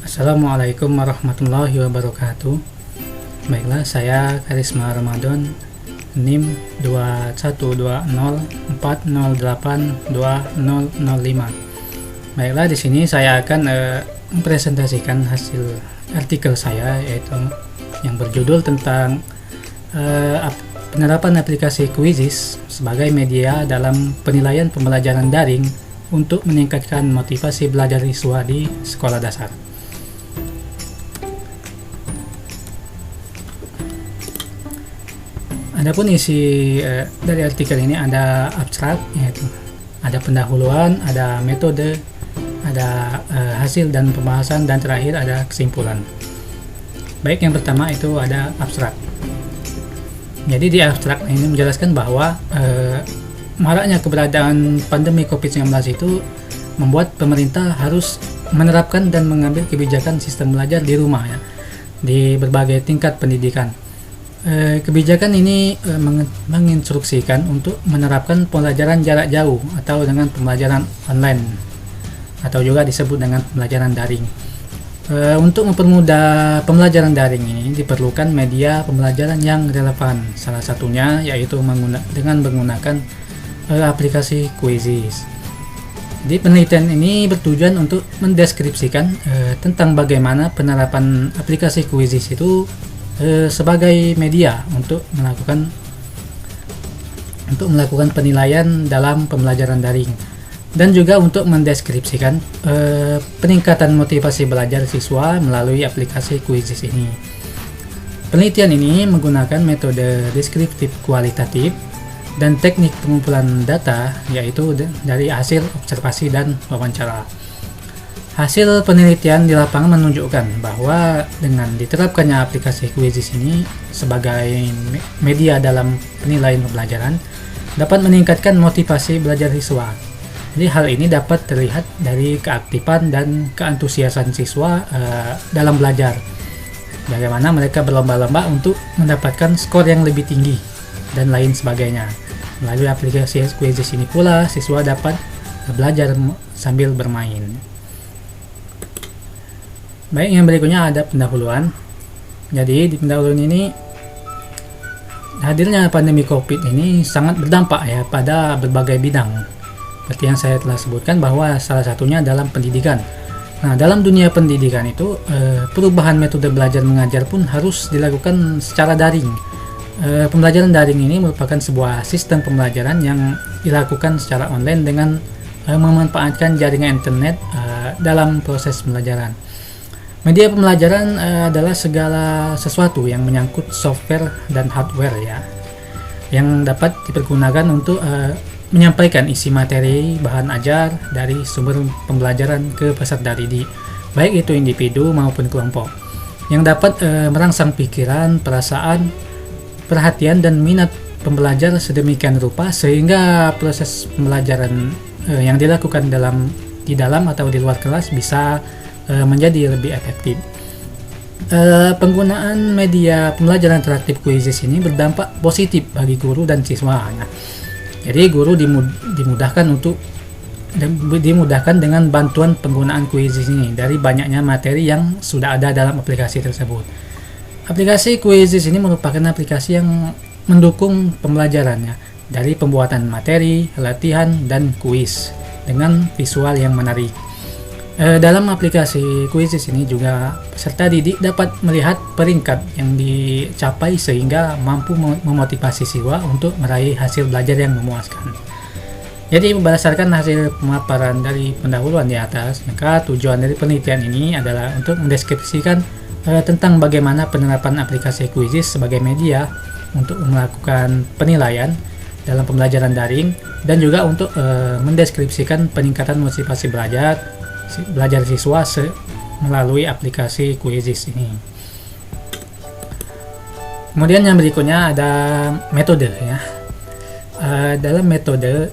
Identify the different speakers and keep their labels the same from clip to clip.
Speaker 1: Assalamualaikum warahmatullahi wabarakatuh. Baiklah, saya Karisma Ramadan, NIM 212040820005. Baiklah, di sini saya akan mempresentasikan hasil artikel saya, yaitu yang berjudul tentang penerapan aplikasi Quizizz sebagai media dalam penilaian pembelajaran daring untuk meningkatkan motivasi belajar siswa di sekolah dasar. Adapun isi dari artikel ini ada abstrak, yaitu ada pendahuluan, ada metode, ada hasil dan pembahasan, dan terakhir ada kesimpulan. Baik, yang pertama itu ada abstrak. Jadi di abstrak ini menjelaskan bahwa maraknya keberadaan pandemi COVID-19 itu membuat pemerintah harus menerapkan dan mengambil kebijakan sistem belajar di rumah ya, di berbagai tingkat pendidikan. Kebijakan ini menginstruksikan untuk menerapkan pembelajaran jarak jauh atau dengan pembelajaran online, atau juga disebut dengan pembelajaran daring. Untuk mempermudah pembelajaran daring ini diperlukan media pembelajaran yang relevan. Salah satunya yaitu dengan menggunakan aplikasi Quizizz. Jadi penelitian ini bertujuan untuk mendeskripsikan tentang bagaimana penerapan aplikasi Quizizz itu sebagai media untuk melakukan penilaian dalam pembelajaran daring, dan juga untuk mendeskripsikan peningkatan motivasi belajar siswa melalui aplikasi Quizizz ini. Penelitian ini menggunakan metode deskriptif kualitatif dan teknik pengumpulan data, yaitu dari hasil observasi dan wawancara. Hasil penelitian di lapangan menunjukkan bahwa dengan diterapkannya aplikasi Quizizz ini sebagai media dalam penilaian pembelajaran dapat meningkatkan motivasi belajar siswa. Jadi hal ini dapat terlihat dari keaktifan dan keantusiasan siswa dalam belajar. Bagaimana mereka berlomba-lomba untuk mendapatkan skor yang lebih tinggi dan lain sebagainya. Melalui aplikasi Quizizz ini pula siswa dapat belajar sambil bermain. Baik, yang berikutnya ada pendahuluan. Jadi di pendahuluan ini, hadirnya pandemi COVID ini sangat berdampak ya pada berbagai bidang. Seperti yang saya telah sebutkan bahwa salah satunya dalam pendidikan. Nah, dalam dunia pendidikan itu perubahan metode belajar mengajar pun harus dilakukan secara daring. Pembelajaran daring ini merupakan sebuah sistem pembelajaran yang dilakukan secara online dengan memanfaatkan jaringan internet dalam proses pembelajaran. Media pembelajaran adalah segala sesuatu yang menyangkut software dan hardware ya, yang dapat dipergunakan untuk menyampaikan isi materi bahan ajar dari sumber pembelajaran ke peserta didik, baik itu individu maupun kelompok, yang dapat merangsang pikiran, perasaan, perhatian, dan minat pembelajar sedemikian rupa sehingga proses pembelajaran yang dilakukan di dalam atau di luar kelas bisa menjadi lebih efektif. Penggunaan media pembelajaran interaktif Quizizz ini berdampak positif bagi guru dan siswa. Nah, jadi guru dimudahkan dengan bantuan penggunaan Quizizz ini dari banyaknya materi yang sudah ada dalam aplikasi tersebut. Aplikasi Quizizz ini merupakan aplikasi yang mendukung pembelajarannya dari pembuatan materi, latihan, dan kuis dengan visual yang menarik. Dalam aplikasi Quizizz ini juga peserta didik dapat melihat peringkat yang dicapai sehingga mampu memotivasi siswa untuk meraih hasil belajar yang memuaskan. Jadi berdasarkan hasil pemaparan dari pendahuluan di atas, maka tujuan dari penelitian ini adalah untuk mendeskripsikan tentang bagaimana penerapan aplikasi Quizizz sebagai media untuk melakukan penilaian dalam pembelajaran daring, dan juga untuk mendeskripsikan peningkatan motivasi belajar siswa melalui aplikasi Quizizz ini. Kemudian yang berikutnya ada metode ya. Dalam metode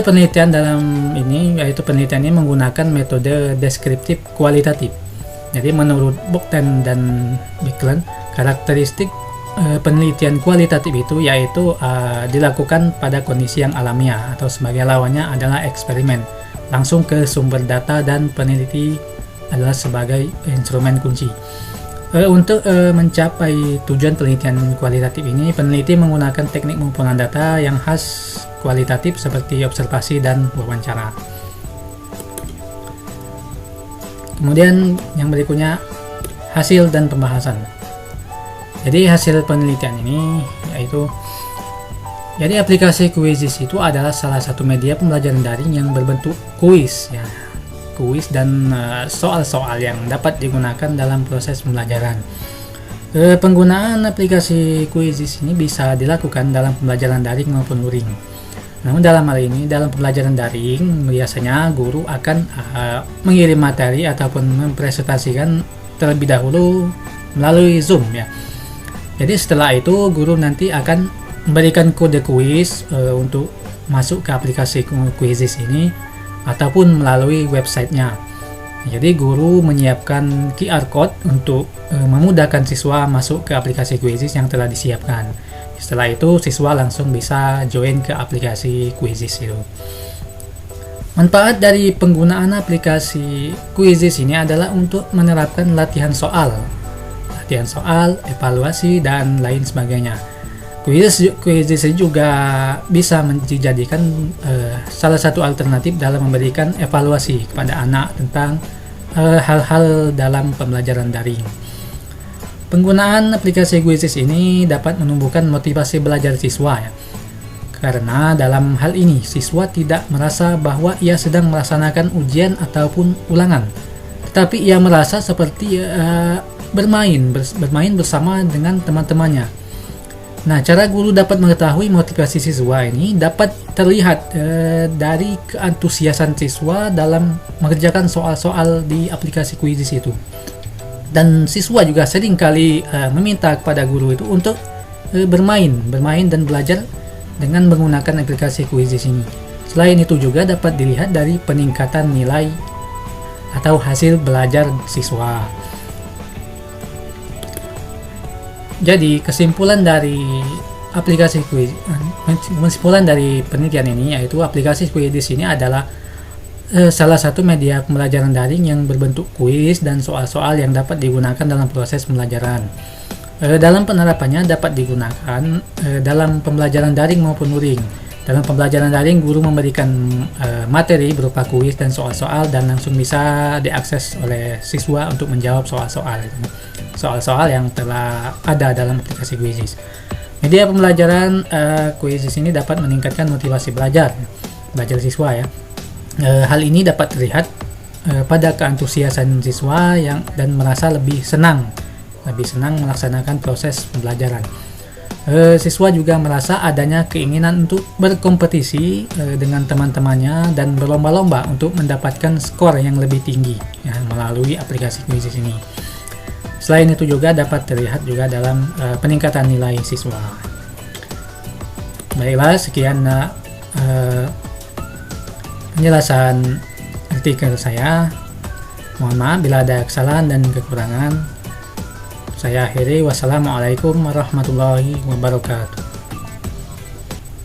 Speaker 1: penelitian dalam ini, yaitu penelitian ini menggunakan metode deskriptif kualitatif. Jadi menurut Bogdan dan Biklen, karakteristik penelitian kualitatif itu yaitu dilakukan pada kondisi yang alamiah, atau sebagai lawannya adalah eksperimen, langsung ke sumber data dan peneliti adalah sebagai instrumen kunci. Untuk mencapai tujuan penelitian kualitatif ini, peneliti menggunakan teknik pengumpulan data yang khas kualitatif seperti observasi dan wawancara. Kemudian yang berikutnya, hasil dan pembahasan. Jadi hasil penelitian ini yaitu, jadi aplikasi Quizzes itu adalah salah satu media pembelajaran daring yang berbentuk kuis ya. Kuis dan soal-soal yang dapat digunakan dalam proses pembelajaran. Penggunaan aplikasi Quizzes ini bisa dilakukan dalam pembelajaran daring maupun luring. Namun dalam hal ini, dalam pembelajaran daring biasanya guru akan mengirim materi ataupun mempresentasikan terlebih dahulu melalui Zoom ya. Jadi setelah itu guru nanti akan memberikan kode kuis untuk masuk ke aplikasi Quizzes ini ataupun melalui websitenya. Jadi guru menyiapkan QR code untuk memudahkan siswa masuk ke aplikasi Quizzes yang telah disiapkan. Setelah itu siswa langsung bisa join ke aplikasi Quizzes itu. Manfaat dari penggunaan aplikasi Quizzes ini adalah untuk menerapkan latihan soal, evaluasi dan lain sebagainya. Quizzes juga bisa dijadikan salah satu alternatif dalam memberikan evaluasi kepada anak tentang hal-hal dalam pembelajaran daring. Penggunaan aplikasi Quizzes ini dapat menumbuhkan motivasi belajar siswa ya. Karena dalam hal ini siswa tidak merasa bahwa ia sedang melaksanakan ujian ataupun ulangan, tetapi ia merasa seperti bermain bersama dengan teman-temannya. Nah, cara guru dapat mengetahui motivasi siswa ini dapat terlihat dari keantusiasan siswa dalam mengerjakan soal-soal di aplikasi Quizzes itu. Dan siswa juga seringkali meminta kepada guru itu untuk bermain dan belajar dengan menggunakan aplikasi Quizzes ini. Selain itu juga dapat dilihat dari peningkatan nilai atau hasil belajar siswa. Jadi kesimpulan dari penelitian ini yaitu aplikasi Quizzes ini adalah salah satu media pembelajaran daring yang berbentuk kuis dan soal-soal yang dapat digunakan dalam proses pembelajaran. Dalam penerapannya dapat digunakan dalam pembelajaran daring maupun luring. Dalam pembelajaran daring, guru memberikan materi berupa kuis dan soal-soal dan langsung bisa diakses oleh siswa untuk menjawab soal-soal yang telah ada dalam aplikasi Quizzes. Media pembelajaran Quizzes ini dapat meningkatkan motivasi belajar siswa ya. Hal ini dapat terlihat pada keantusiasan siswa dan merasa lebih senang melaksanakan proses pembelajaran. Siswa juga merasa adanya keinginan untuk berkompetisi dengan teman-temannya dan berlomba-lomba untuk mendapatkan skor yang lebih tinggi ya, melalui aplikasi Quizzes ini. Selain itu juga dapat terlihat juga dalam peningkatan nilai siswa. Baiklah, sekian penjelasan artikel saya. Mohon maaf bila ada kesalahan dan kekurangan. Saya akhiri. Wassalamualaikum warahmatullahi wabarakatuh.